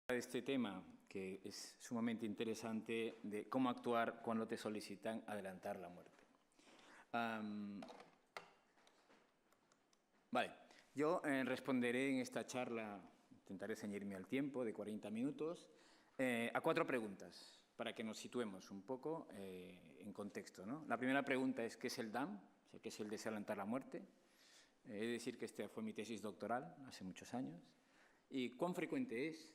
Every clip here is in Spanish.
Este tema, que es sumamente interesante, de cómo actuar cuando te solicitan adelantar la muerte. Vale, yo responderé en esta charla, intentaré ceñirme al tiempo de 40 minutos, a 4 preguntas, para que nos situemos un poco en contexto, ¿no? La primera pregunta es, ¿qué es el DAM? O sea, ¿qué es el deseo de adelantar la muerte? He de decir que esta fue mi tesis doctoral hace muchos años. ¿Y cuán frecuente es?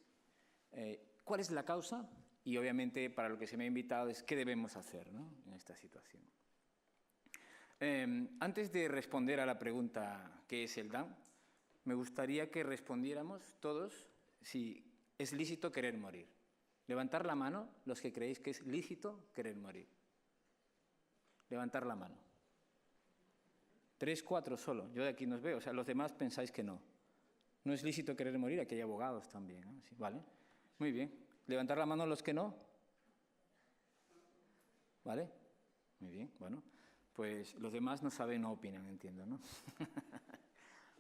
¿Cuál es la causa? Y obviamente para lo que se me ha invitado es qué debemos hacer, ¿no?, en esta situación. Antes de responder a la pregunta ¿qué es el DAM?, me gustaría que respondiéramos todos si es lícito querer morir. Levantar la mano los que creéis que es lícito querer morir. Levantar la mano. 3, 4 solo. Yo de aquí nos veo. O sea, los demás pensáis que no. No es lícito querer morir. Aquí hay abogados también, ¿no? Sí, ¿vale? Muy bien. ¿Levantar la mano los que no? ¿Vale? Muy bien, bueno. Pues los demás no saben, no opinan, entiendo, ¿no?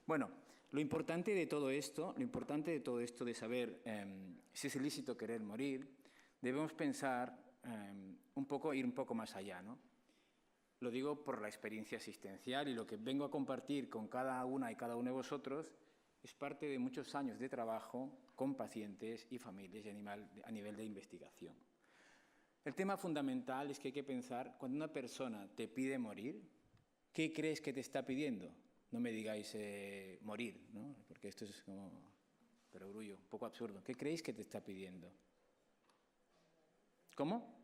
Bueno, lo importante de todo esto de saber si es ilícito querer morir, debemos pensar ir un poco más allá, ¿no? Lo digo por la experiencia asistencial y lo que vengo a compartir con cada una y cada uno de vosotros es parte de muchos años de trabajo con pacientes y familias a nivel de investigación. El tema fundamental es que hay que pensar, cuando una persona te pide morir, ¿qué crees que te está pidiendo? No me digáis morir, ¿no? Porque esto es como perogrullo, un poco absurdo. ¿Qué creéis que te está pidiendo? ¿Cómo?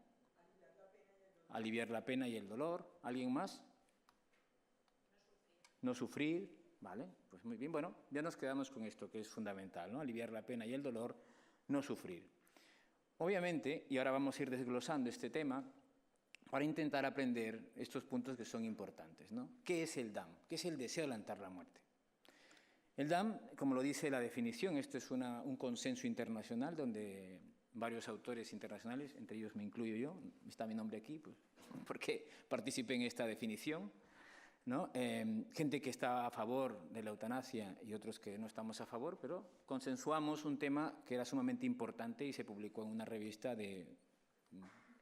Aliviar la pena y el dolor. ¿Alguien más? No sufrir. Vale, pues muy bien. Bueno, ya nos quedamos con esto que es fundamental, ¿no? Aliviar la pena y el dolor, no sufrir. Obviamente, y ahora vamos a ir desglosando este tema, para intentar aprender estos puntos que son importantes, ¿no? ¿Qué es el DAM? ¿Qué es el deseo de adelantar la muerte? El DAM, como lo dice la definición, esto es un consenso internacional donde varios autores internacionales, entre ellos me incluyo yo, está mi nombre aquí, pues, porque participé en esta definición, ¿no? Gente que está a favor de la eutanasia y otros que no estamos a favor, pero consensuamos un tema que era sumamente importante y se publicó en una revista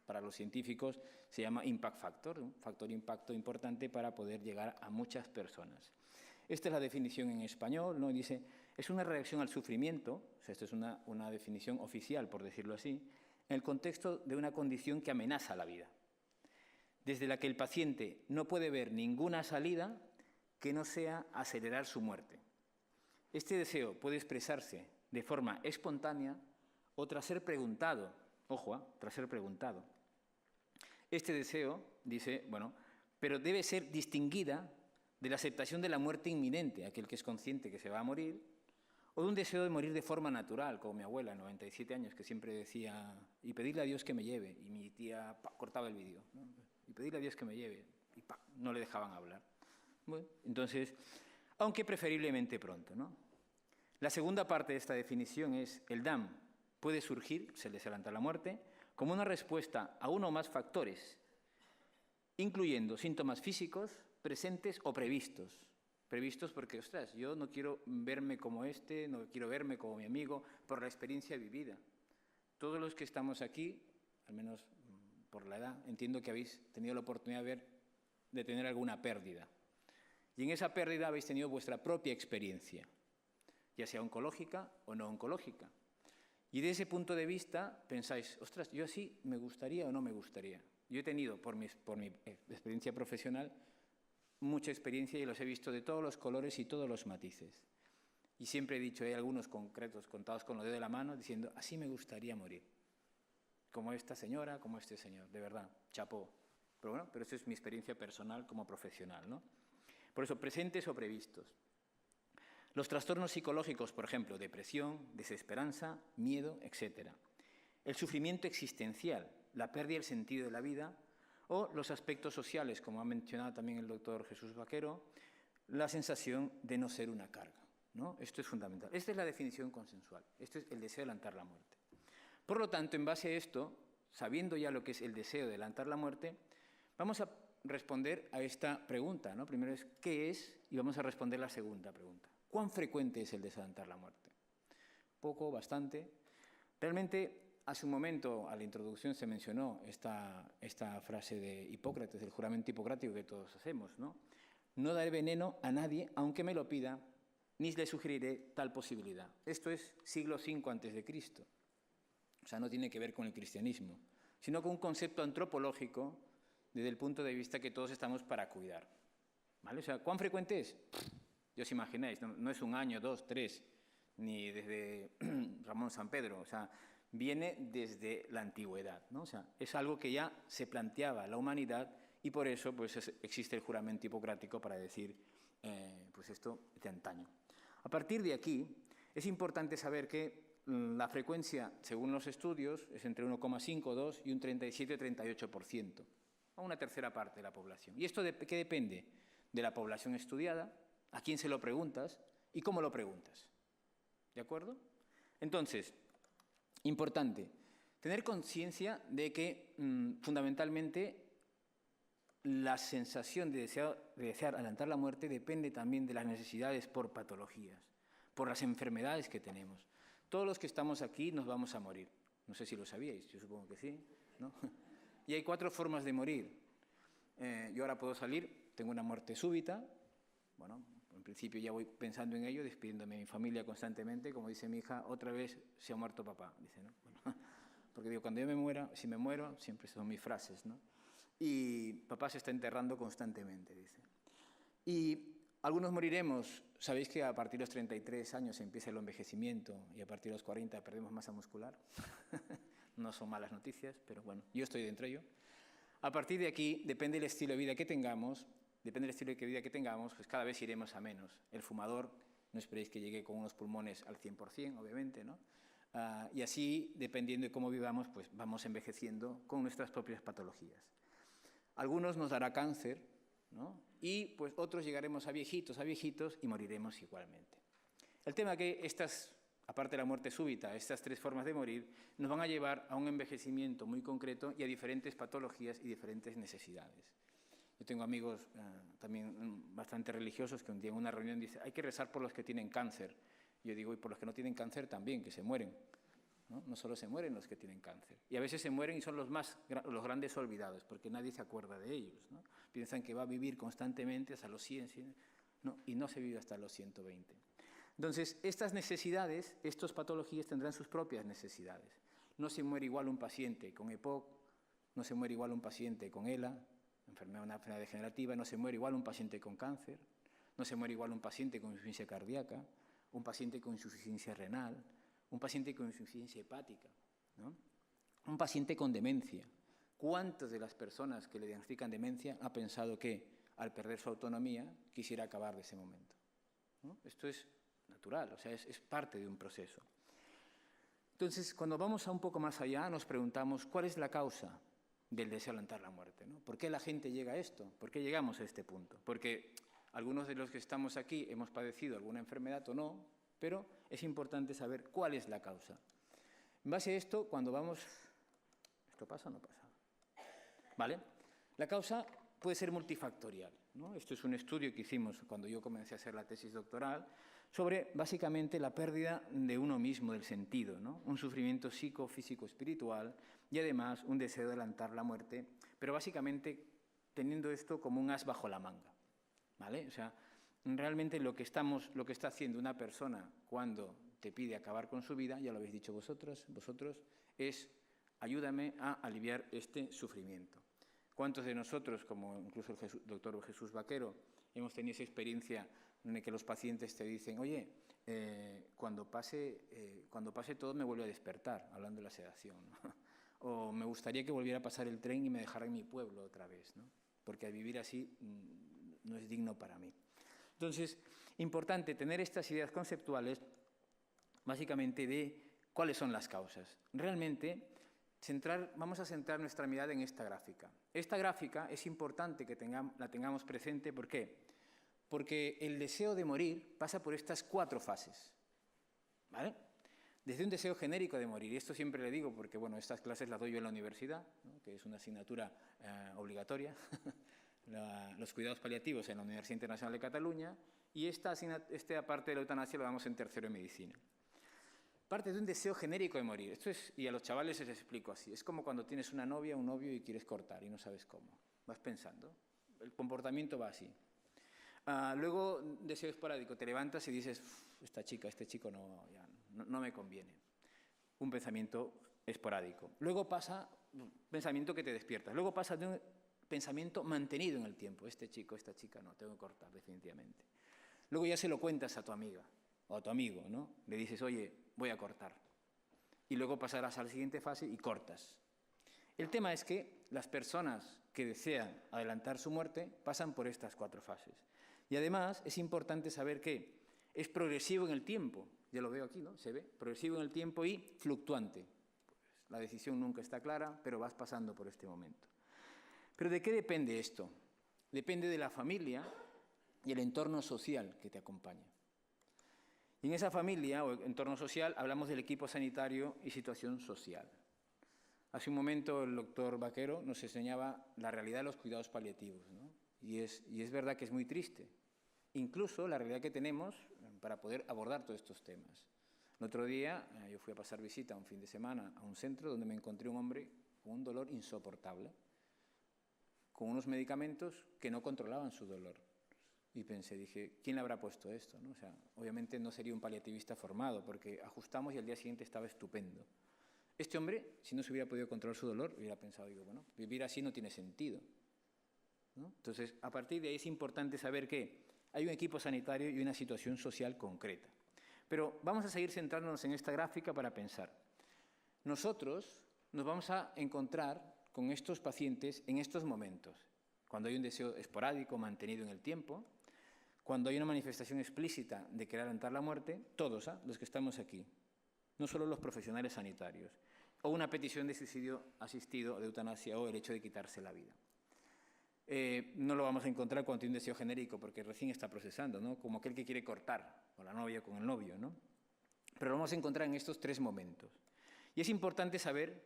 para los científicos, se llama Impact Factor, un factor impacto importante para poder llegar a muchas personas. Esta es la definición en español, ¿no? Dice, es una reacción al sufrimiento, o sea, esto es una definición oficial, por decirlo así, en el contexto de una condición que amenaza la vida, desde la que el paciente no puede ver ninguna salida que no sea acelerar su muerte. Este deseo puede expresarse de forma espontánea o tras ser preguntado, ojo, tras ser preguntado. Este deseo, dice, bueno, pero debe ser distinguida de la aceptación de la muerte inminente, aquel que es consciente que se va a morir, o de un deseo de morir de forma natural, como mi abuela, 97 años, que siempre decía, y pedirle a Dios que me lleve, y mi tía cortaba el vídeo, ¿no? Y pedirle a Dios que me lleve, y no le dejaban hablar. Bueno, entonces, aunque preferiblemente pronto, ¿no? La segunda parte de esta definición es, el DAM puede surgir, se les adelanta la muerte, como una respuesta a uno o más factores, incluyendo síntomas físicos, presentes o previstos. Previstos porque, ostras, yo no quiero verme como no quiero verme como mi amigo, por la experiencia vivida. Todos los que estamos aquí, al menos por la edad, entiendo que habéis tenido la oportunidad de tener alguna pérdida. Y en esa pérdida habéis tenido vuestra propia experiencia, ya sea oncológica o no oncológica. Y de ese punto de vista pensáis, ostras, yo así me gustaría o no me gustaría. Yo he tenido, por mi experiencia profesional, mucha experiencia y los he visto de todos los colores y todos los matices. Y siempre he dicho, hay algunos concretos contados con los dedos de la mano, diciendo, así me gustaría morir. Como esta señora, como este señor, de verdad, chapó. Pero bueno, pero esa es mi experiencia personal como profesional, ¿no? Por eso, presentes o previstos. Los trastornos psicológicos, por ejemplo, depresión, desesperanza, miedo, etc. El sufrimiento existencial, la pérdida del sentido de la vida, o los aspectos sociales, como ha mencionado también el doctor Jesús Vaquero, la sensación de no ser una carga, ¿no? Esto es fundamental. Esta es la definición consensual. Esto es el deseo de adelantar la muerte. Por lo tanto, en base a esto, sabiendo ya lo que es el deseo de adelantar la muerte, vamos a responder a esta pregunta, ¿no? Primero es, ¿qué es? Y vamos a responder la segunda pregunta. ¿Cuán frecuente es el deseo de adelantar la muerte? Poco, bastante. Realmente, hace un momento, a la introducción se mencionó esta frase de Hipócrates, del juramento hipocrático que todos hacemos, ¿no? No daré veneno a nadie, aunque me lo pida, ni le sugeriré tal posibilidad. Esto es siglo V a.C. O sea, no tiene que ver con el cristianismo, sino con un concepto antropológico desde el punto de vista que todos estamos para cuidar. ¿Vale? O sea, ¿cuán frecuente es? Ya os imagináis, no es un año, 2, 3, ni desde Ramón San Pedro, o sea, viene desde la antigüedad, ¿no? O sea, es algo que ya se planteaba la humanidad y por eso pues, existe el juramento hipocrático para decir pues esto de antaño. A partir de aquí, es importante saber que la frecuencia, según los estudios, es entre 1,5, 2 y un 37-38%, a una tercera parte de la población. ¿Y esto de qué depende? De la población estudiada, a quién se lo preguntas y cómo lo preguntas. ¿De acuerdo? Entonces, importante, tener conciencia de que fundamentalmente la sensación de desear adelantar la muerte depende también de las necesidades por patologías, por las enfermedades que tenemos. Todos los que estamos aquí nos vamos a morir. No sé si lo sabíais, yo supongo que sí, ¿no? Y hay 4 formas de morir. Yo ahora puedo salir, tengo una muerte súbita. Bueno, en principio ya voy pensando en ello, despidiéndome de mi familia constantemente. Como dice mi hija, otra vez se ha muerto papá. Dice, ¿no? Bueno, porque digo, cuando yo me muera, si me muero, siempre son mis frases, ¿no? Y papá se está enterrando constantemente, dice. Y algunos moriremos. ¿Sabéis que a partir de los 33 años empieza el envejecimiento y a partir de los 40 perdemos masa muscular? No son malas noticias, pero bueno, yo estoy dentro de ello. A partir de aquí, depende del estilo de vida que tengamos, pues cada vez iremos a menos. El fumador, no esperéis que llegue con unos pulmones al 100%, obviamente, ¿no? Y así, dependiendo de cómo vivamos, pues vamos envejeciendo con nuestras propias patologías. Algunos nos dará cáncer, ¿no? Y pues otros llegaremos a viejitos y moriremos igualmente. El tema es que estas, aparte de la muerte súbita, estas 3 formas de morir, nos van a llevar a un envejecimiento muy concreto y a diferentes patologías y diferentes necesidades. Yo tengo amigos también bastante religiosos que un día en una reunión dicen hay que rezar por los que tienen cáncer. Yo digo, y por los que no tienen cáncer también, que se mueren. No solo se mueren los que tienen cáncer. Y a veces se mueren y son los grandes olvidados, porque nadie se acuerda de ellos, ¿no? Piensan que va a vivir constantemente hasta los 100, ¿no? Y no se vive hasta los 120. Entonces, estas necesidades, estas patologías tendrán sus propias necesidades. No se muere igual un paciente con EPOC, no se muere igual un paciente con ELA, una enfermedad degenerativa, no se muere igual un paciente con cáncer, no se muere igual un paciente con insuficiencia cardíaca, un paciente con insuficiencia renal, un paciente con insuficiencia hepática, ¿no? Un paciente con demencia. ¿Cuántas de las personas que le diagnostican demencia ha pensado que al perder su autonomía quisiera acabar de ese momento? ¿No? Esto es natural, o sea, es parte de un proceso. Entonces, cuando vamos a un poco más allá, nos preguntamos cuál es la causa del deseo de adelantar la muerte, ¿no? ¿Por qué la gente llega a esto? ¿Por qué llegamos a este punto? Porque algunos de los que estamos aquí hemos padecido alguna enfermedad o no, pero es importante saber cuál es la causa. En base a esto, cuando vamos... ¿Esto pasa o no pasa? ¿Vale? La causa puede ser multifactorial, ¿no? Esto es un estudio que hicimos cuando yo comencé a hacer la tesis doctoral sobre, básicamente, la pérdida de uno mismo, del sentido, ¿no? Un sufrimiento psico, físico, espiritual y, además, un deseo de adelantar la muerte, pero, básicamente, teniendo esto como un as bajo la manga, ¿vale? O sea, realmente lo que está haciendo una persona cuando te pide acabar con su vida, ya lo habéis dicho vosotros, es ayúdame a aliviar este sufrimiento. ¿Cuántos de nosotros, como incluso el doctor Jesús Vaquero, hemos tenido esa experiencia en la que los pacientes te dicen, oye, cuando pase todo me vuelve a despertar, hablando de la sedación, ¿no? O me gustaría que volviera a pasar el tren y me dejara en mi pueblo otra vez, ¿no? Porque al vivir así no es digno para mí. Entonces, importante tener estas ideas conceptuales, básicamente, de cuáles son las causas. Realmente, vamos a centrar nuestra mirada en esta gráfica. Esta gráfica es importante que la tengamos presente. ¿Por qué? Porque el deseo de morir pasa por estas 4 fases, ¿vale? Desde un deseo genérico de morir, y esto siempre le digo porque, bueno, estas clases las doy yo en la universidad, ¿no? Que es una asignatura obligatoria, los cuidados paliativos en la Universidad Internacional de Cataluña, y esta parte de la eutanasia lo damos en tercero en medicina. parte de un deseo genérico de morir. Esto es, y a los chavales les explico así, es como cuando tienes una novia, un novio y quieres cortar y no sabes cómo. Vas pensando. El comportamiento va así. Luego, deseo esporádico, te levantas y dices, esta chica, este chico no me conviene. Un pensamiento esporádico. Luego pasa un pensamiento que te despiertas. Luego pasa de un pensamiento mantenido en el tiempo. Este chico, esta chica, no, tengo que cortar definitivamente. Luego ya se lo cuentas a tu amiga o a tu amigo, ¿no? Le dices, oye, voy a cortar. Y luego pasarás a la siguiente fase y cortas. El tema es que las personas que desean adelantar su muerte pasan por estas 4 fases. Y además es importante saber que es progresivo en el tiempo. Ya lo veo aquí, ¿no? Se ve, progresivo en el tiempo y fluctuante. Pues la decisión nunca está clara, pero vas pasando por este momento. ¿Pero de qué depende esto? Depende de la familia y el entorno social que te acompaña. Y en esa familia o entorno social hablamos del equipo sanitario y situación social. Hace un momento el doctor Vaquero nos enseñaba la realidad de los cuidados paliativos, ¿no? Y es verdad que es muy triste. Incluso la realidad que tenemos para poder abordar todos estos temas. El otro día yo fui a pasar visita un fin de semana a un centro donde me encontré un hombre con un dolor insoportable, con unos medicamentos que no controlaban su dolor. Y pensé, dije, ¿quién le habrá puesto esto, ¿no? O sea, obviamente no sería un paliativista formado, porque ajustamos y al día siguiente estaba estupendo. Este hombre, si no se hubiera podido controlar su dolor, hubiera pensado, digo, bueno, vivir así no tiene sentido, ¿no? Entonces, a partir de ahí es importante saber que hay un equipo sanitario y una situación social concreta. Pero vamos a seguir centrándonos en esta gráfica para pensar. Nosotros nos vamos a encontrar con estos pacientes en estos momentos, cuando hay un deseo esporádico mantenido en el tiempo, cuando hay una manifestación explícita de querer adelantar la muerte, todos, los que estamos aquí, no solo los profesionales sanitarios, o una petición de suicidio asistido, de eutanasia o el hecho de quitarse la vida. No lo vamos a encontrar cuando hay un deseo genérico, porque recién está procesando, ¿no? Como aquel que quiere cortar, con la novia, con el novio, ¿no? Pero lo vamos a encontrar en estos 3 momentos. Y es importante saber,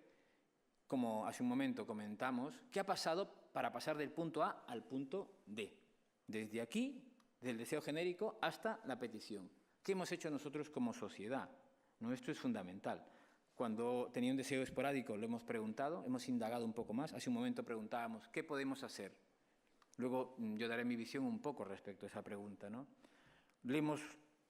como hace un momento comentamos, qué ha pasado para pasar del punto A al punto D. Desde aquí, del deseo genérico, hasta la petición. ¿Qué hemos hecho nosotros como sociedad? ¿No? Esto es fundamental. Cuando tenía un deseo esporádico lo hemos preguntado, hemos indagado un poco más. Hace un momento preguntábamos, ¿qué podemos hacer? Luego yo daré mi visión un poco respecto a esa pregunta, ¿no? Le hemos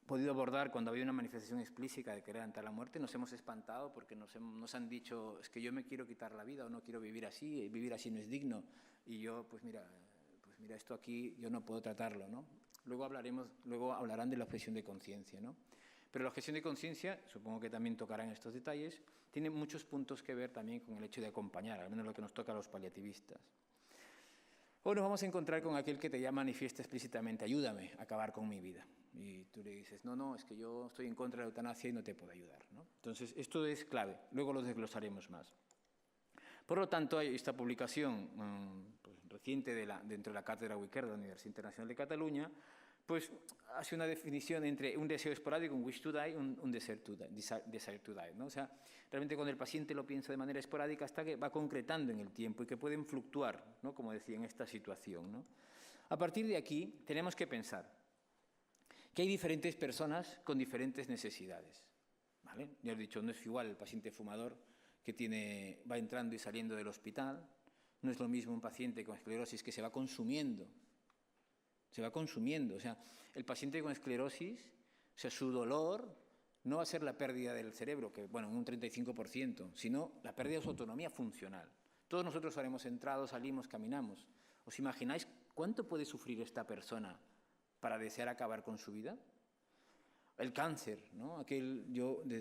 podido abordar cuando había una manifestación explícita de querer adelantar la muerte, nos hemos espantado porque nos han dicho, es que yo me quiero quitar la vida o no quiero vivir así no es digno. Y yo, pues mira, esto aquí yo no puedo tratarlo, ¿no? Luego hablarán de la objeción de conciencia, ¿no? Pero la objeción de conciencia, supongo que también tocarán estos detalles, tiene muchos puntos que ver también con el hecho de acompañar, al menos lo que nos toca a los paliativistas. O nos vamos a encontrar con aquel que te ya manifiesta explícitamente, ayúdame a acabar con mi vida. Y tú le dices, no, es que yo estoy en contra de la eutanasia y no te puedo ayudar, ¿no? Entonces, esto es clave, luego lo desglosaremos más. Por lo tanto, hay esta publicación reciente dentro de la Cátedra Wicker de la Universidad Internacional de Cataluña, pues hace una definición entre un deseo esporádico, un wish to die, un desire to die, ¿no? O sea, realmente cuando el paciente lo piensa de manera esporádica hasta que va concretando en el tiempo y que pueden fluctuar, ¿no? Como decía, en esta situación, ¿no? A partir de aquí tenemos que pensar que hay diferentes personas con diferentes necesidades, ¿vale? Ya os he dicho, no es igual el paciente fumador que va entrando y saliendo del hospital, no es lo mismo un paciente con esclerosis que se va consumiendo. O sea, el paciente con esclerosis, o sea, su dolor no va a ser la pérdida del cerebro, que, bueno, en un 35%, sino la pérdida de su autonomía funcional. Todos nosotros habremos entrado, salimos, caminamos. ¿Os imagináis cuánto puede sufrir esta persona para desear acabar con su vida? El cáncer, ¿no?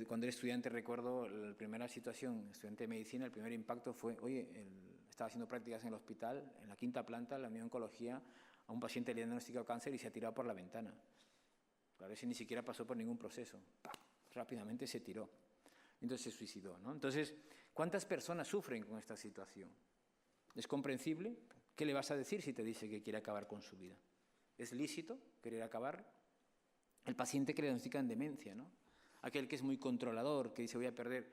Cuando era estudiante recuerdo la primera situación, estudiante de medicina, el primer impacto fue, estaba haciendo prácticas en el hospital, en la 5ª planta, en la unidad de oncología, a un paciente le diagnosticado cáncer y se ha tirado por la ventana. Claro, ese ni siquiera pasó por ningún proceso. ¡Pah! Rápidamente se tiró. Entonces se suicidó, ¿no? Entonces, ¿cuántas personas sufren con esta situación? ¿Es comprensible? ¿Qué le vas a decir si te dice que quiere acabar con su vida? ¿Es lícito querer acabar? El paciente que le diagnostican demencia, ¿no? Aquel que es muy controlador, que dice voy a perder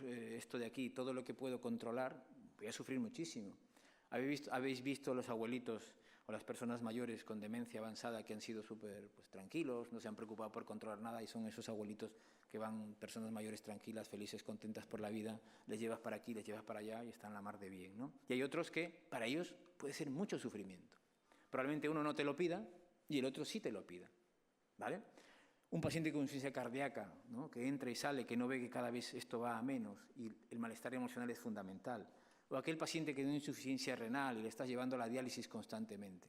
esto de aquí, todo lo que puedo controlar, voy a sufrir muchísimo. ¿Habéis visto los abuelitos o las personas mayores con demencia avanzada que han sido súper tranquilos, no se han preocupado por controlar nada y son esos abuelitos que van, personas mayores tranquilas, felices, contentas por la vida, les llevas para aquí, les llevas para allá y están la mar de bien, ¿no? Y hay otros que para ellos puede ser mucho sufrimiento. Probablemente uno no te lo pida y el otro sí te lo pida, ¿vale? Un paciente con insuficiencia cardíaca, ¿no?, que entra y sale, que no ve que cada vez esto va a menos y el malestar emocional es fundamental. O aquel paciente que tiene insuficiencia renal y le estás llevando a la diálisis constantemente,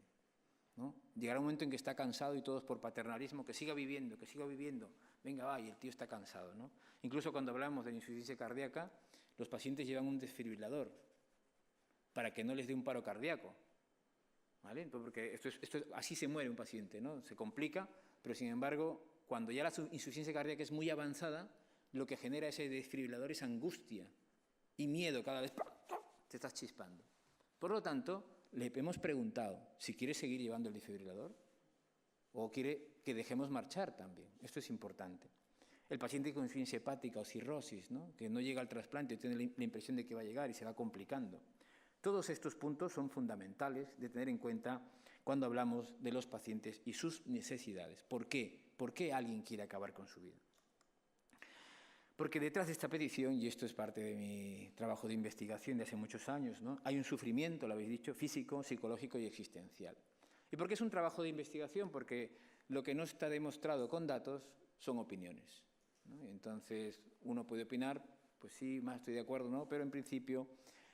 ¿no? Llegará un momento en que está cansado y todos por paternalismo, que siga viviendo, venga, va, y el tío está cansado, ¿no? Incluso cuando hablamos de insuficiencia cardíaca, los pacientes llevan un desfibrilador para que no les dé un paro cardíaco, ¿vale? Porque así se muere un paciente, ¿no? Se complica, pero sin embargo, cuando ya la insuficiencia cardíaca es muy avanzada, lo que genera ese desfibrilador es angustia y miedo cada vez. Te estás chispando. Por lo tanto, le hemos preguntado si quiere seguir llevando el desfibrilador o quiere que dejemos marchar también. Esto es importante. El paciente con insuficiencia hepática o cirrosis, ¿no?, que no llega al trasplante y tiene la impresión de que va a llegar y se va complicando. Todos estos puntos son fundamentales de tener en cuenta cuando hablamos de los pacientes y sus necesidades. ¿Por qué? ¿Por qué alguien quiere acabar con su vida? Porque detrás de esta petición, y esto es parte de mi trabajo de investigación de hace muchos años, ¿no?, hay un sufrimiento, lo habéis dicho, físico, psicológico y existencial. ¿Y por qué es un trabajo de investigación? Porque lo que no está demostrado con datos son opiniones, ¿no? Entonces, uno puede opinar, pues sí, más estoy de acuerdo, ¿no?, pero en principio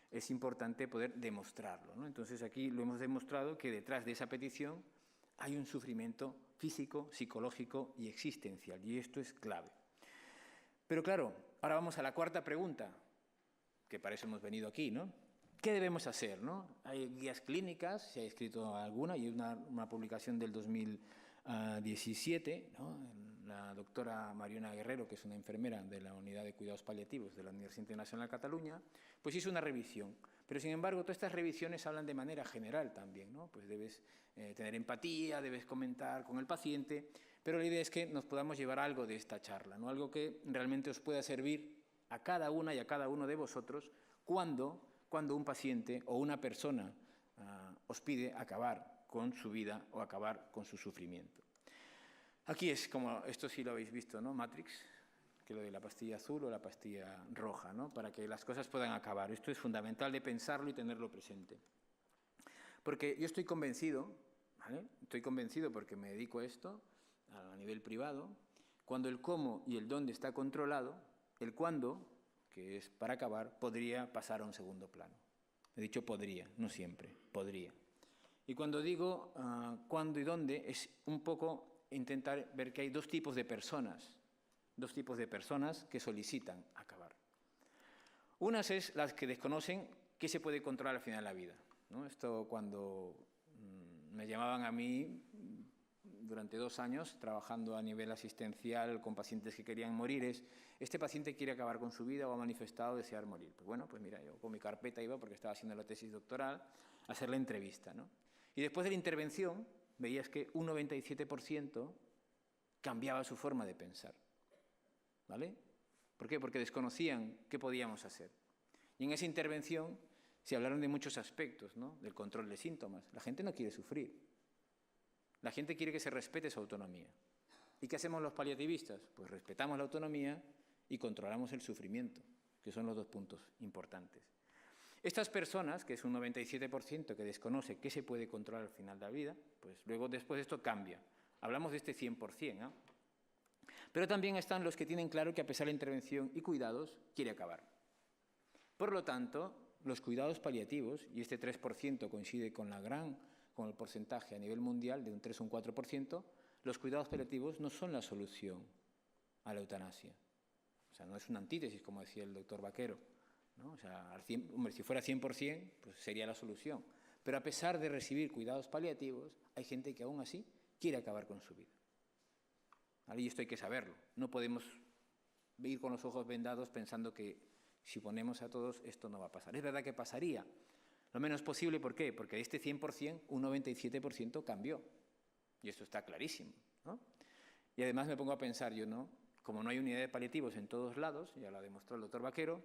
es importante poder demostrarlo, ¿no? Entonces, aquí lo hemos demostrado que detrás de esa petición hay un sufrimiento físico, psicológico y existencial, y esto es clave. Pero claro, ahora vamos a la cuarta pregunta, que para eso hemos venido aquí, ¿no? ¿Qué debemos hacer, no? Hay guías clínicas, se ha escrito alguna, y una publicación del 2017, ¿no? La doctora Mariona Guerrero, que es una enfermera de la Unidad de Cuidados Paliativos de la Universidad Internacional de Cataluña, pues hizo una revisión. Pero, sin embargo, todas estas revisiones hablan de manera general también, ¿no? Pues debes tener empatía, debes comentar con el paciente, pero la idea es que nos podamos llevar algo de esta charla, ¿no? Algo que realmente os pueda servir a cada una y a cada uno de vosotros cuando un paciente o una persona os pide acabar con su vida o acabar con su sufrimiento. Aquí es como, esto sí lo habéis visto, ¿no? Matrix, que lo de la pastilla azul o la pastilla roja, ¿no?, para que las cosas puedan acabar. Esto es fundamental de pensarlo y tenerlo presente. Porque yo estoy convencido, ¿vale?, estoy convencido porque me dedico a esto a nivel privado, cuando el cómo y el dónde está controlado, el cuándo, que es para acabar, podría pasar a un segundo plano. He dicho podría, no siempre, podría. Y cuando digo cuándo y dónde, es un poco intentar ver que hay dos tipos de personas que solicitan acabar. Unas es las que desconocen qué se puede controlar al final de la vida, ¿no? Esto cuando me llamaban a mí durante 2 años trabajando a nivel asistencial con pacientes que querían morir, este paciente quiere acabar con su vida o ha manifestado desear morir. Pues bueno, pues mira, yo con mi carpeta iba, porque estaba haciendo la tesis doctoral, a hacer la entrevista, ¿no? Y después de la intervención veías que un 97% cambiaba su forma de pensar, ¿vale? ¿Por qué? Porque desconocían qué podíamos hacer. Y en esa intervención se hablaron de muchos aspectos, ¿no?, del control de síntomas. La gente no quiere sufrir. La gente quiere que se respete su autonomía. ¿Y qué hacemos los paliativistas? Pues respetamos la autonomía y controlamos el sufrimiento, que son los 2 puntos importantes. Estas personas, que es un 97% que desconoce qué se puede controlar al final de la vida, pues luego después de esto cambia. Hablamos de este 100%, ¿no? Pero también están los que tienen claro que a pesar de la intervención y cuidados, quiere acabar. Por lo tanto, los cuidados paliativos, y este 3% coincide con el porcentaje a nivel mundial de un 3 o un 4%, los cuidados paliativos no son la solución a la eutanasia. O sea, no es una antítesis, como decía el doctor Vaquero, ¿no? O sea, si fuera 100%, pues sería la solución. Pero a pesar de recibir cuidados paliativos, hay gente que aún así quiere acabar con su vida. ¿Vale? Y esto hay que saberlo. No podemos ir con los ojos vendados pensando que si ponemos a todos esto no va a pasar. Es verdad que pasaría. Lo menos posible, ¿por qué? Porque de este 100%, un 97% cambió. Y esto está clarísimo, ¿no? Y además me pongo a pensar yo, ¿no? Como no hay unidad de paliativos en todos lados, ya lo ha demostrado el doctor Vaquero,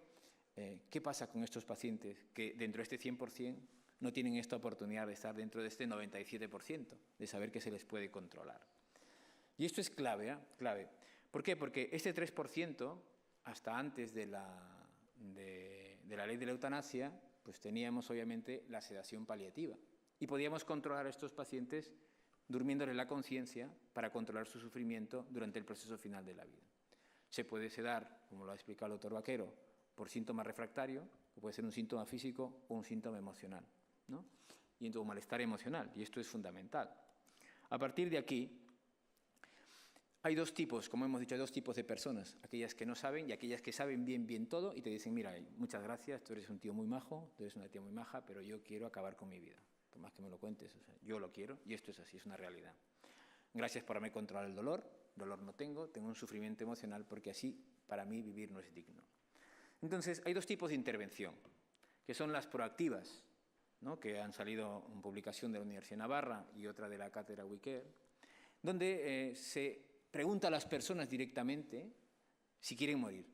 ¿qué pasa con estos pacientes que dentro de este 100% no tienen esta oportunidad de estar dentro de este 97%, de saber que se les puede controlar. Y esto es clave, ¿eh? Clave. ¿Por qué? Porque este 3%, hasta antes de la ley de la eutanasia, pues teníamos obviamente la sedación paliativa y podíamos controlar a estos pacientes durmiéndoles la conciencia para controlar su sufrimiento durante el proceso final de la vida. Se puede sedar, como lo ha explicado el doctor Vaquero, por síntoma refractario, que puede ser un síntoma físico o un síntoma emocional, ¿no? Y entonces, malestar emocional, y esto es fundamental. A partir de aquí, hay dos tipos, como hemos dicho, hay dos tipos de personas, aquellas que no saben y aquellas que saben bien todo y te dicen, mira, muchas gracias, tú eres un tío muy majo, tú eres una tía muy maja, pero yo quiero acabar con mi vida. Por más que me lo cuentes, o sea, yo lo quiero y esto es así, es una realidad. Gracias por haberme controlado el dolor no tengo un sufrimiento emocional porque así para mí vivir no es digno. Entonces hay dos tipos de intervención, que son las proactivas, ¿no? Que han salido en publicación de la Universidad de Navarra y otra de la cátedra WeCare, donde se pregunta a las personas directamente si quieren morir,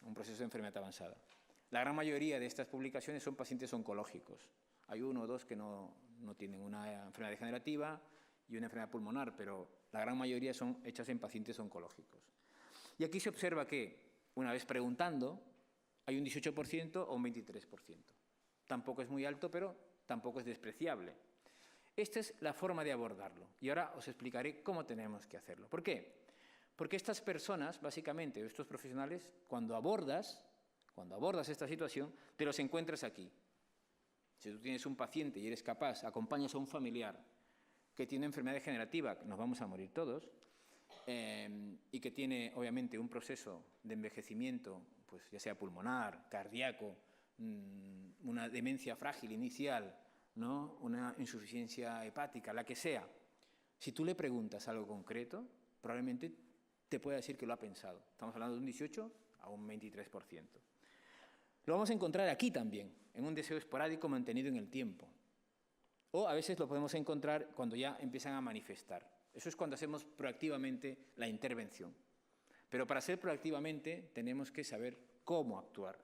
un proceso de enfermedad avanzada. La gran mayoría de estas publicaciones son pacientes oncológicos. Hay uno o dos que no tienen una enfermedad degenerativa y una enfermedad pulmonar, pero la gran mayoría son hechas en pacientes oncológicos. Y aquí se observa que, una vez preguntando, hay un 18% o un 23%. Tampoco es muy alto, pero tampoco es despreciable. Esta es la forma de abordarlo. Y ahora os explicaré cómo tenemos que hacerlo. ¿Por qué? Porque estas personas, básicamente, estos profesionales, cuando abordas esta situación, te los encuentras aquí. Si tú tienes un paciente y eres capaz, acompañas a un familiar que tiene enfermedad degenerativa, nos vamos a morir todos, y que tiene, obviamente, un proceso de envejecimiento, pues ya sea pulmonar, cardíaco, una demencia frágil inicial, ¿no? Una insuficiencia hepática, la que sea. Si tú le preguntas algo concreto, probablemente te pueda decir que lo ha pensado. Estamos hablando de un 18 a un 23%. Lo vamos a encontrar aquí también, en un deseo esporádico mantenido en el tiempo. O a veces lo podemos encontrar cuando ya empiezan a manifestar. Eso es cuando hacemos proactivamente la intervención. Pero para hacer proactivamente tenemos que saber cómo actuar.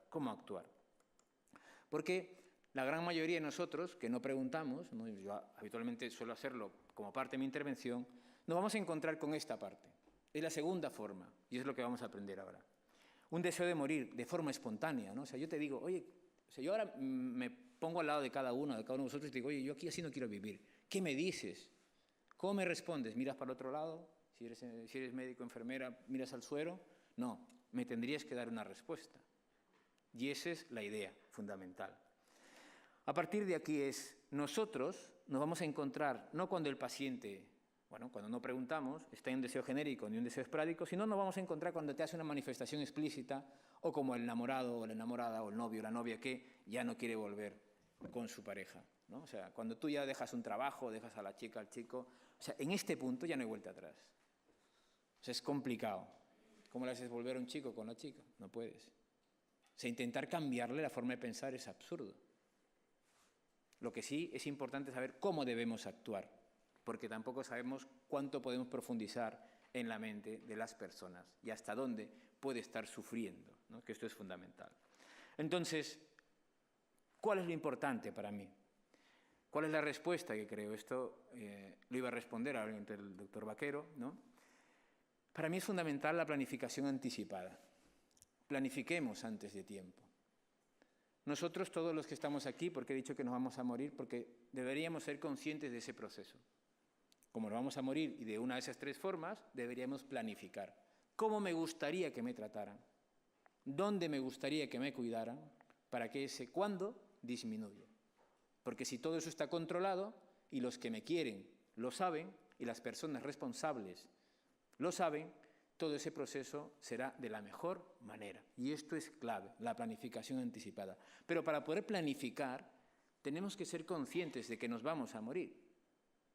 Porque la gran mayoría de nosotros, que no preguntamos, ¿no? Yo habitualmente suelo hacerlo como parte de mi intervención, nos vamos a encontrar con esta parte. Es la segunda forma, y es lo que vamos a aprender ahora. Un deseo de morir de forma espontánea, ¿no? O sea, yo te digo, oye, o sea, yo ahora me pongo al lado de cada uno de vosotros y te digo, oye, yo aquí así no quiero vivir. ¿Qué me dices? ¿Cómo me respondes? ¿Miras para el otro lado? Si eres médico, enfermera, ¿miras al suelo? No, me tendrías que dar una respuesta. Y esa es la idea fundamental. A partir de aquí nosotros nos vamos a encontrar, no cuando el paciente, cuando no preguntamos, está en un deseo genérico ni un deseo esporádico, sino nos vamos a encontrar cuando te hace una manifestación explícita o como el enamorado o la enamorada o el novio o la novia que ya no quiere volver con su pareja, ¿no? O sea, cuando tú ya dejas un trabajo, dejas a la chica, al chico, o sea, en este punto ya no hay vuelta atrás. O sea, es complicado. ¿Cómo le haces volver a un chico con la chica? No puedes. O sea, intentar cambiarle la forma de pensar es absurdo. Lo que sí es importante saber cómo debemos actuar, porque tampoco sabemos cuánto podemos profundizar en la mente de las personas y hasta dónde puede estar sufriendo, ¿no? Que esto es fundamental. Entonces, ¿cuál es lo importante para mí? ¿Cuál es la respuesta que creo? Esto lo iba a responder ahora el doctor Vaquero, ¿no? Para mí es fundamental la planificación anticipada. Planifiquemos antes de tiempo. Nosotros, todos los que estamos aquí, porque he dicho que nos vamos a morir, porque deberíamos ser conscientes de ese proceso. Como nos vamos a morir y de una de esas tres formas, deberíamos planificar. ¿Cómo me gustaría que me trataran? ¿Dónde me gustaría que me cuidaran? Para que ese cuándo disminuya. Porque si todo eso está controlado y los que me quieren lo saben y las personas responsables lo saben, todo ese proceso será de la mejor manera. Y esto es clave, la planificación anticipada. Pero para poder planificar, tenemos que ser conscientes de que nos vamos a morir.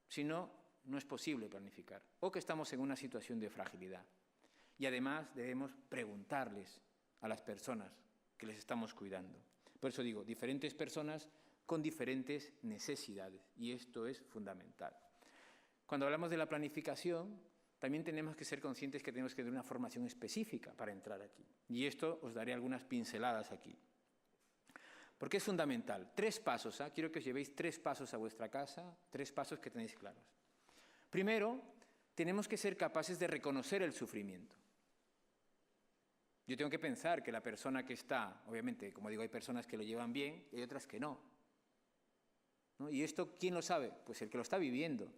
Si no, no es posible planificar. O que estamos en una situación de fragilidad. Y además debemos preguntarles a las personas que les estamos cuidando. Por eso digo, diferentes personas con diferentes necesidades. Y esto es fundamental. Cuando hablamos de la planificación, también tenemos que ser conscientes que tenemos que tener una formación específica para entrar aquí. Y esto os daré algunas pinceladas aquí. Porque es fundamental. 3 pasos, ¿eh? Quiero que os llevéis 3 pasos a vuestra casa, 3 pasos que tenéis claros. Primero, tenemos que ser capaces de reconocer el sufrimiento. Yo tengo que pensar que la persona que está, obviamente, como digo, hay personas que lo llevan bien y hay otras que no. ¿No? ¿Y esto quién lo sabe? Pues el que lo está viviendo.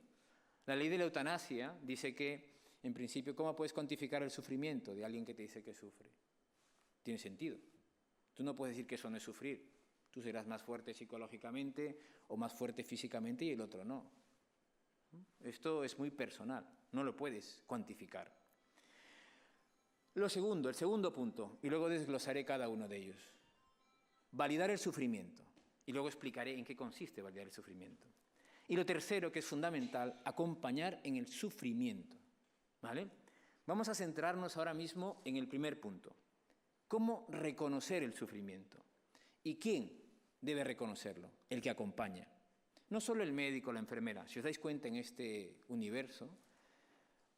La ley de la eutanasia dice que, en principio, ¿cómo puedes cuantificar el sufrimiento de alguien que te dice que sufre? Tiene sentido. Tú no puedes decir que eso no es sufrir. Tú serás más fuerte psicológicamente o más fuerte físicamente y el otro no. Esto es muy personal, no lo puedes cuantificar. El segundo punto, y luego desglosaré cada uno de ellos. Validar el sufrimiento, y luego explicaré en qué consiste validar el sufrimiento. Y lo tercero, que es fundamental, acompañar en el sufrimiento. ¿Vale? Vamos a centrarnos ahora mismo en el primer punto. ¿Cómo reconocer el sufrimiento? ¿Y quién debe reconocerlo? El que acompaña. No solo el médico o la enfermera. Si os dais cuenta, en este universo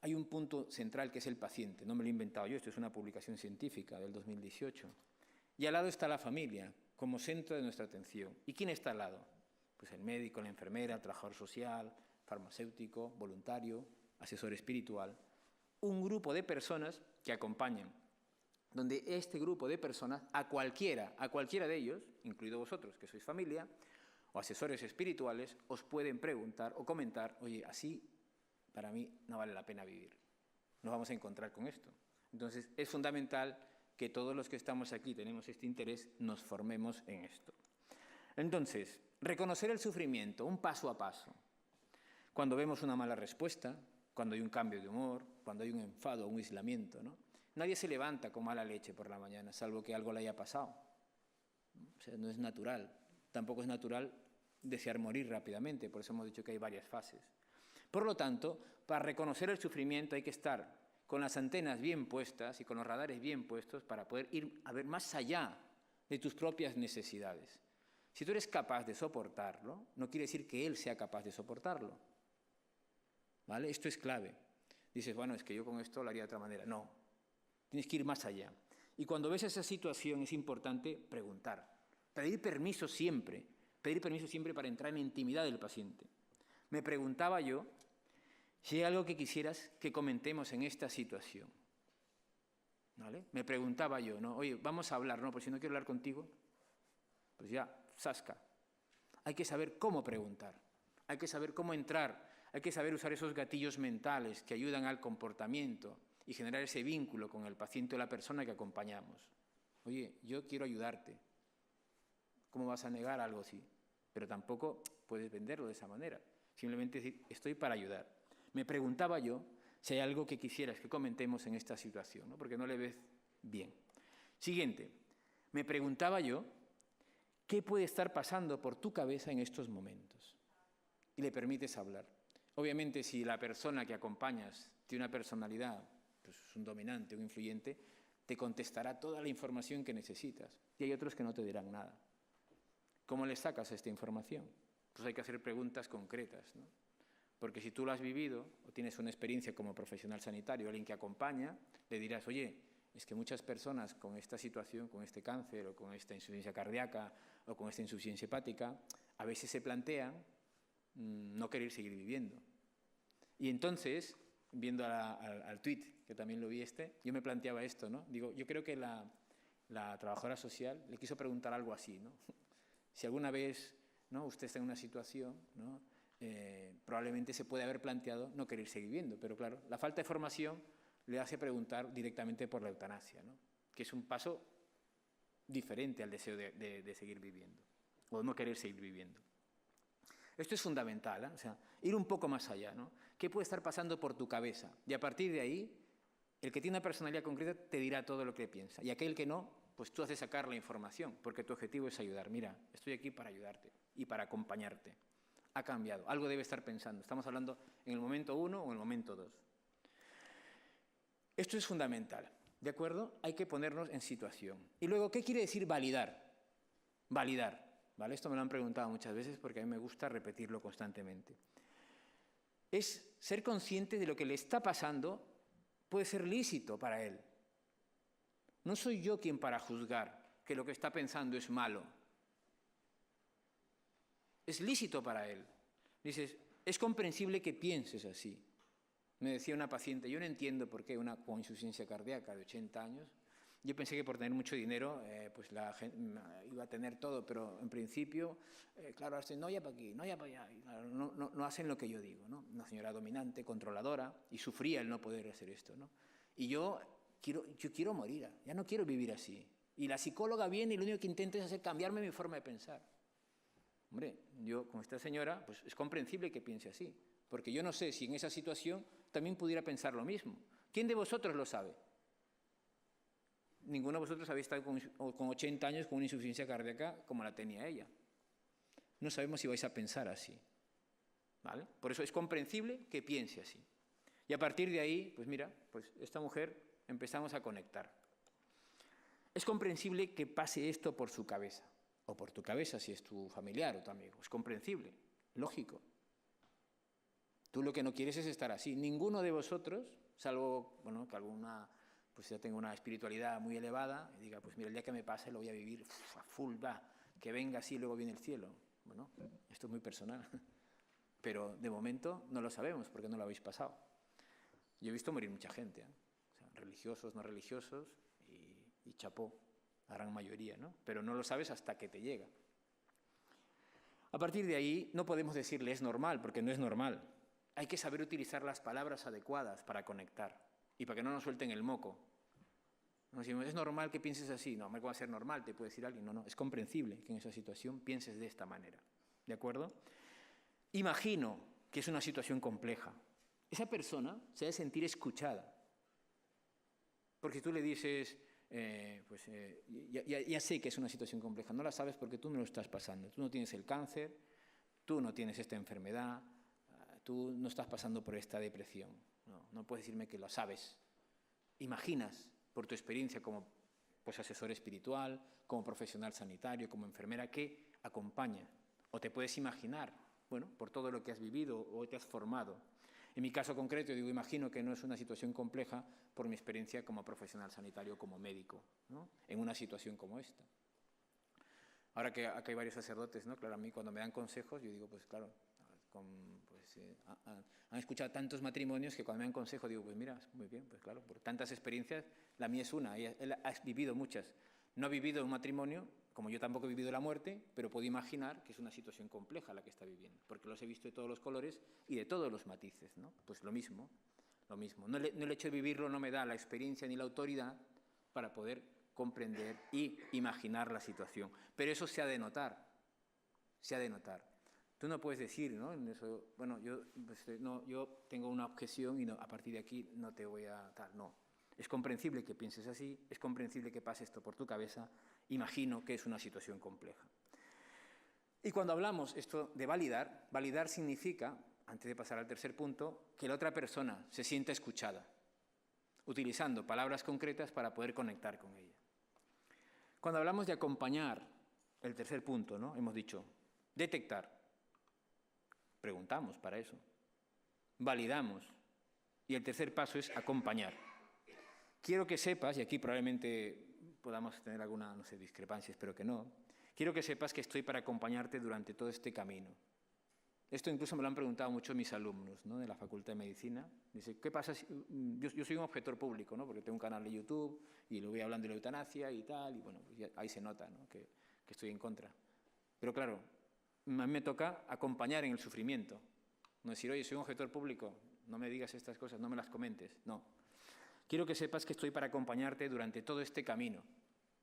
hay un punto central que es el paciente. No me lo he inventado yo, esto es una publicación científica del 2018. Y al lado está la familia, como centro de nuestra atención. ¿Y quién está al lado? Pues el médico, la enfermera, el trabajador social, farmacéutico, voluntario, asesor espiritual. Un grupo de personas que acompañan, donde este grupo de personas, a cualquiera de ellos, incluido vosotros, que sois familia, o asesores espirituales, os pueden preguntar o comentar, oye, así para mí no vale la pena vivir. Nos vamos a encontrar con esto. Entonces, es fundamental que todos los que estamos aquí, tenemos este interés, nos formemos en esto. Entonces, reconocer el sufrimiento, un paso a paso. Cuando vemos una mala respuesta, cuando hay un cambio de humor, cuando hay un enfado o un aislamiento, ¿no? Nadie se levanta con mala leche por la mañana, salvo que algo le haya pasado. O sea, no es natural. Tampoco es natural desear morir rápidamente, por eso hemos dicho que hay varias fases. Por lo tanto, para reconocer el sufrimiento hay que estar con las antenas bien puestas y con los radares bien puestos para poder ir a ver más allá de tus propias necesidades. Si tú eres capaz de soportarlo, no quiere decir que él sea capaz de soportarlo. ¿Vale? Esto es clave. Dices, bueno, es que yo con esto lo haría de otra manera. No, tienes que ir más allá. Y cuando ves esa situación es importante preguntar, pedir permiso siempre para entrar en la intimidad del paciente. Me preguntaba yo si hay algo que quisieras que comentemos en esta situación. ¿Vale? Me preguntaba yo, ¿no? Oye, vamos a hablar, ¿no? Pues si no quiero hablar contigo, pues ya, zasca. Hay que saber cómo preguntar, hay que saber cómo entrar, hay que saber usar esos gatillos mentales que ayudan al comportamiento y generar ese vínculo con el paciente o la persona que acompañamos. Oye, yo quiero ayudarte. ¿Cómo vas a negar algo así? Pero tampoco puedes venderlo de esa manera. Simplemente decir, estoy para ayudar. Me preguntaba yo si hay algo que quisieras que comentemos en esta situación, ¿no? Porque no le ves bien. Siguiente. Me preguntaba yo qué puede estar pasando por tu cabeza en estos momentos. Y le permites hablar. Obviamente, si la persona que acompañas tiene una personalidad, pues es un dominante, un influyente, te contestará toda la información que necesitas. Y hay otros que no te dirán nada. ¿Cómo le sacas esta información? Pues hay que hacer preguntas concretas, ¿no? Porque si tú lo has vivido o tienes una experiencia como profesional sanitario, alguien que acompaña, le dirás, oye, es que muchas personas con esta situación, con este cáncer o con esta insuficiencia cardíaca o con esta insuficiencia hepática, a veces se plantean no querer seguir viviendo. Y entonces, viendo al tuit, que también lo vi yo me planteaba esto, ¿no? Digo, yo creo que la trabajadora social le quiso preguntar algo así, ¿no? Si alguna vez, ¿no?, usted está en una situación, ¿no?, probablemente se puede haber planteado no querer seguir viviendo, pero claro, la falta de formación le hace preguntar directamente por la eutanasia, ¿no?, que es un paso diferente al deseo de seguir viviendo, o no querer seguir viviendo. Esto es fundamental, ¿eh? O sea, ir un poco más allá, ¿no? ¿Qué puede estar pasando por tu cabeza? Y a partir de ahí, el que tiene una personalidad concreta te dirá todo lo que piensa, y aquel que no, pues tú haces sacar la información, porque tu objetivo es ayudar. Mira, estoy aquí para ayudarte y para acompañarte. Ha cambiado, algo debe estar pensando. Estamos hablando en el momento 1 o en el momento 2. Esto es fundamental, ¿de acuerdo? Hay que ponernos en situación. Y luego, ¿qué quiere decir validar? Validar, ¿vale? Esto me lo han preguntado muchas veces porque a mí me gusta repetirlo constantemente. Es ser consciente de lo que le está pasando puede ser lícito para él. No soy yo quien para juzgar que lo que está pensando es malo. es lícito para él. Dices, es comprensible que pienses así. Me decía una paciente, yo no entiendo por qué una con insuficiencia cardíaca de 80 años, yo pensé que por tener mucho dinero pues la gente iba a tener todo, pero en principio, claro, hacen no ya para aquí, no ya para allá, y claro, no hacen lo que yo digo, ¿no? Una señora dominante, controladora, y sufría el no poder hacer esto, ¿no? Y yo quiero morir, ya no quiero vivir así. Y la psicóloga viene y lo único que intenta es hacer cambiarme mi forma de pensar. Hombre, yo con esta señora, pues es comprensible que piense así, porque yo no sé si en esa situación también pudiera pensar lo mismo. ¿Quién de vosotros lo sabe? Ninguno de vosotros habéis estado con 80 años con una insuficiencia cardíaca como la tenía ella. No sabemos si vais a pensar así, ¿vale? Por eso es comprensible que piense así. Y a partir de ahí, pues mira, pues esta mujer empezamos a conectar. Es comprensible que pase esto por su cabeza, o por tu cabeza si es tu familiar o tu amigo. Es comprensible, lógico. Tú lo que no quieres es estar así. Ninguno de vosotros, salvo bueno, que alguna pues ya tenga una espiritualidad muy elevada, y diga, pues mira, el día que me pase lo voy a vivir a full, va, que venga así y luego viene el cielo. Bueno, esto es muy personal, pero de momento no lo sabemos porque no lo habéis pasado. Yo he visto morir mucha gente, ¿eh? O sea, religiosos, no religiosos, y chapó, la gran mayoría, ¿no? Pero no lo sabes hasta que te llega. A partir de ahí no podemos decirle es normal, porque no es normal. Hay que saber utilizar las palabras adecuadas para conectar y para que no nos suelten el moco. No decimos, es normal que pienses así. No, ¿cómo va a ser normal? Te puede decir alguien. No, es comprensible que en esa situación pienses de esta manera. ¿De acuerdo? Imagino que es una situación compleja. Esa persona se debe sentir escuchada. Porque tú le dices, ya sé que es una situación compleja. No la sabes porque tú no lo estás pasando. Tú no tienes el cáncer, tú no tienes esta enfermedad, tú no estás pasando por esta depresión. No puedes decirme que lo sabes. Imaginas, por tu experiencia como pues, asesor espiritual, como profesional sanitario, como enfermera, que acompaña. O te puedes imaginar, bueno, por todo lo que has vivido o te has formado. En mi caso concreto, digo, imagino que no es una situación compleja por mi experiencia como profesional sanitario, como médico, ¿no? En una situación como esta. Ahora que acá hay varios sacerdotes, ¿no? Claro, a mí cuando me dan consejos, yo digo, pues claro, han escuchado tantos matrimonios que cuando me dan consejo digo, pues mira, muy bien, pues claro, por tantas experiencias, la mía es una, él ha vivido muchas. No ha vivido un matrimonio, como yo tampoco he vivido la muerte, pero puedo imaginar que es una situación compleja la que está viviendo, porque los he visto de todos los colores y de todos los matices, ¿no? Pues lo mismo. No el hecho de vivirlo no me da la experiencia ni la autoridad para poder comprender y imaginar la situación. Pero eso se ha de notar, se ha de notar. Tú no puedes decir, ¿no? Eso, bueno, yo tengo una objeción y a partir de aquí no te voy a tal. No, es comprensible que pienses así, es comprensible que pase esto por tu cabeza. Imagino que es una situación compleja. Y cuando hablamos esto de validar, validar significa, antes de pasar al tercer punto, que la otra persona se sienta escuchada, utilizando palabras concretas para poder conectar con ella. Cuando hablamos de acompañar, el tercer punto, ¿no? Hemos dicho detectar. Preguntamos para eso, validamos y el tercer paso es acompañar. Quiero que sepas, y aquí probablemente podamos tener alguna, no sé, discrepancia, espero que no, quiero que sepas que estoy para acompañarte durante todo este camino. Esto incluso me lo han preguntado mucho mis alumnos, ¿no? De la Facultad de Medicina. Dice, ¿qué pasa si yo soy un objetor público, ¿no? Porque tengo un canal de YouTube y lo voy hablando de la eutanasia y tal, y bueno, pues ahí se nota, ¿no? que estoy en contra. Pero claro, a mí me toca acompañar en el sufrimiento. No decir, oye, soy un objetor público, no me digas estas cosas, no me las comentes. No. Quiero que sepas que estoy para acompañarte durante todo este camino.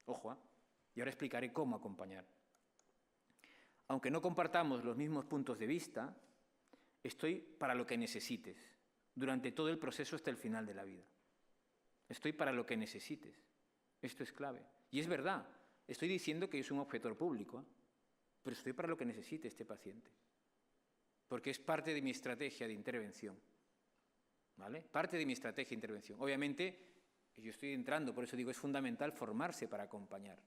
Ojo, ¿eh? Y ahora explicaré cómo acompañar. Aunque no compartamos los mismos puntos de vista, estoy para lo que necesites, durante todo el proceso hasta el final de la vida. Estoy para lo que necesites. Esto es clave. Y es verdad, estoy diciendo que yo soy un objetor público, ¿eh? Pero estoy para lo que necesite este paciente, porque es parte de mi estrategia de intervención, ¿vale? Parte de mi estrategia de intervención. Obviamente, yo estoy entrando, por eso digo, es fundamental formarse para acompañar.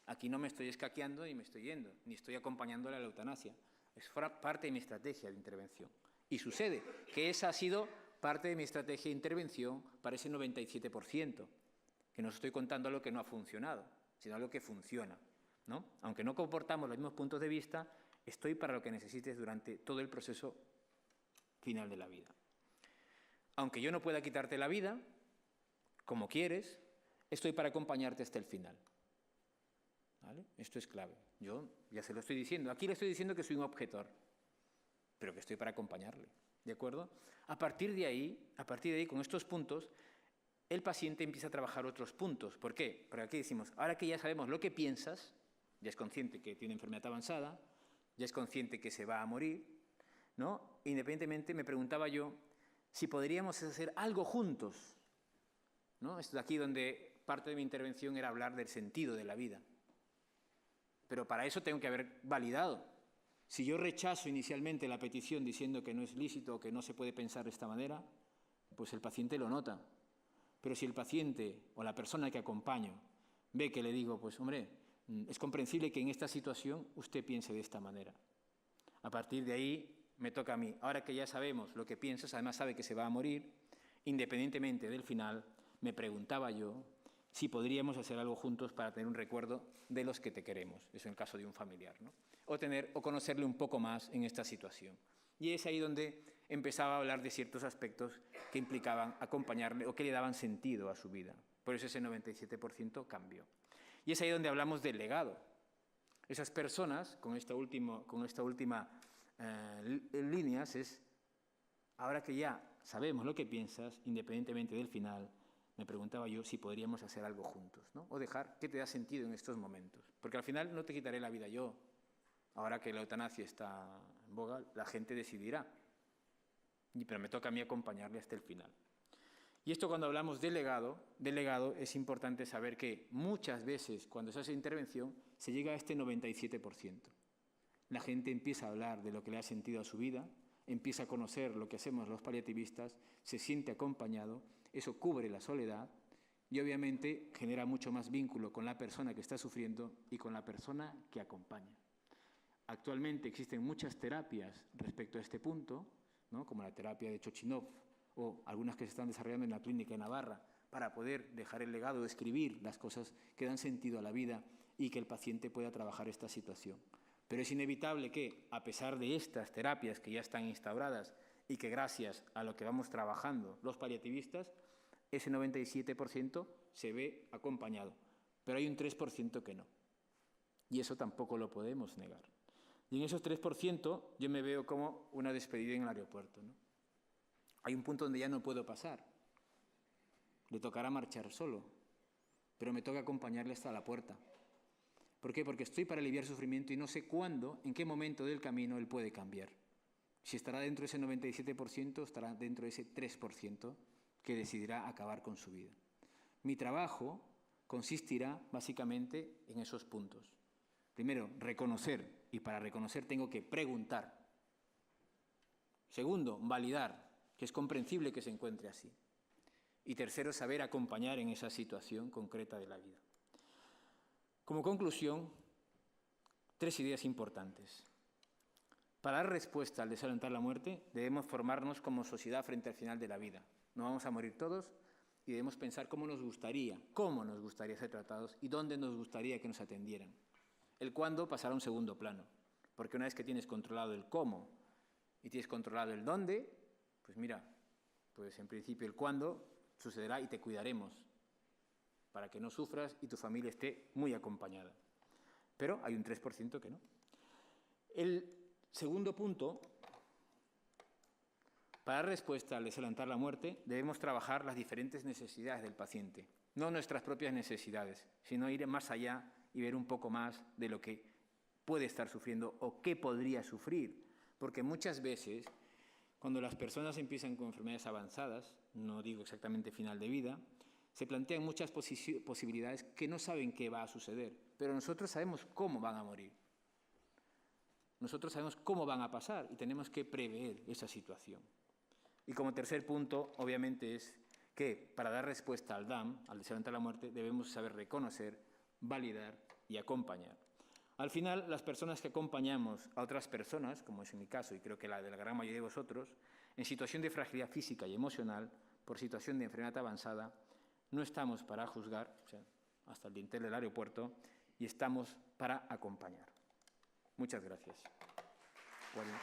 Aquí no me estoy escaqueando ni me estoy yendo, ni estoy acompañándole a la eutanasia. Es parte de mi estrategia de intervención. Y sucede que esa ha sido parte de mi estrategia de intervención para ese 97%, que no os estoy contando lo que no ha funcionado, sino lo que funciona, ¿no? Aunque no comportamos los mismos puntos de vista, Estoy para lo que necesites durante todo el proceso final de la vida. Aunque yo no pueda quitarte la vida, como quieres, estoy para acompañarte hasta el final. ¿Vale? Esto es clave. Yo ya se lo estoy diciendo. Aquí le estoy diciendo que soy un objetor, pero que estoy para acompañarle. ¿De acuerdo? A partir de ahí, con estos puntos, el paciente empieza a trabajar otros puntos. ¿Por qué? Porque aquí decimos, ahora que ya sabemos lo que piensas, ya es consciente que tiene enfermedad avanzada, ya es consciente que se va a morir, ¿no? Independientemente, me preguntaba yo si podríamos hacer algo juntos, ¿no? Esto de aquí donde parte de mi intervención era hablar del sentido de la vida. Pero para eso tengo que haber validado. Si yo rechazo inicialmente la petición diciendo que no es lícito o que no se puede pensar de esta manera, pues el paciente lo nota. Pero si el paciente o la persona que acompaño ve que le digo, pues hombre, es comprensible que en esta situación usted piense de esta manera. A partir de ahí me toca a mí. Ahora que ya sabemos lo que piensas, además sabe que se va a morir, independientemente del final, me preguntaba yo si podríamos hacer algo juntos para tener un recuerdo de los que te queremos, eso en el caso de un familiar, ¿no? O conocerle un poco más en esta situación. Y es ahí donde empezaba a hablar de ciertos aspectos que implicaban acompañarle o que le daban sentido a su vida. Por eso ese 97% cambió. Y es ahí donde hablamos del legado. Esas personas, con esta última líneas, es, ahora que ya sabemos lo que piensas, independientemente del final, me preguntaba yo si podríamos hacer algo juntos, ¿no? O dejar que te da sentido en estos momentos. Porque al final no te quitaré la vida yo. Ahora que la eutanasia está en boga, la gente decidirá. Pero me toca a mí acompañarle hasta el final. Y esto cuando hablamos de legado, es importante saber que muchas veces cuando se hace intervención se llega a este 97%. La gente empieza a hablar de lo que le ha sentido a su vida, empieza a conocer lo que hacemos los paliativistas, se siente acompañado, eso cubre la soledad y obviamente genera mucho más vínculo con la persona que está sufriendo y con la persona que acompaña. Actualmente existen muchas terapias respecto a este punto, ¿no? Como la terapia de Chochinov o algunas que se están desarrollando en la clínica de Navarra para poder dejar el legado, escribir las cosas que dan sentido a la vida y que el paciente pueda trabajar esta situación. Pero es inevitable que, a pesar de estas terapias que ya están instauradas y que gracias a lo que vamos trabajando los paliativistas, ese 97% se ve acompañado. Pero hay un 3% que no. Y eso tampoco lo podemos negar. Y en esos 3% yo me veo como una despedida en el aeropuerto, ¿no? Hay un punto donde ya no puedo pasar. Le tocará marchar solo, pero me toca acompañarle hasta la puerta. ¿Por qué? Porque estoy para aliviar sufrimiento y no sé cuándo, en qué momento del camino él puede cambiar. Si estará dentro de ese 97%, estará dentro de ese 3% que decidirá acabar con su vida. Mi trabajo consistirá básicamente en esos puntos. Primero, reconocer, y para reconocer tengo que preguntar. Segundo, validar, que es comprensible que se encuentre así. Y tercero, saber acompañar en esa situación concreta de la vida. Como conclusión, 3 ideas importantes. Para dar respuesta al desalentar la muerte, debemos formarnos como sociedad frente al final de la vida. No vamos a morir todos y debemos pensar cómo nos gustaría ser tratados y dónde nos gustaría que nos atendieran. El cuándo pasará a un segundo plano, porque una vez que tienes controlado el cómo y tienes controlado el dónde, pues mira, pues en principio el cuándo sucederá y te cuidaremos para que no sufras y tu familia esté muy acompañada. Pero hay un 3% que no. El segundo punto, para dar respuesta al desalentar la muerte, debemos trabajar las diferentes necesidades del paciente, no nuestras propias necesidades, sino ir más allá y ver un poco más de lo que puede estar sufriendo o qué podría sufrir. Porque muchas veces, cuando las personas empiezan con enfermedades avanzadas, no digo exactamente final de vida, se plantean muchas posibilidades que no saben qué va a suceder, pero nosotros sabemos cómo van a morir. Nosotros sabemos cómo van a pasar y tenemos que prever esa situación. Y como tercer punto, obviamente, es que para dar respuesta al DAM, al desalentar la muerte, debemos saber reconocer, validar y acompañar. Al final, las personas que acompañamos a otras personas, como es en mi caso y creo que la de la gran mayoría de vosotros, en situación de fragilidad física y emocional, por situación de enfermedad avanzada, no estamos para juzgar, o sea, hasta el dintel del aeropuerto, y estamos para acompañar. Muchas gracias. 40.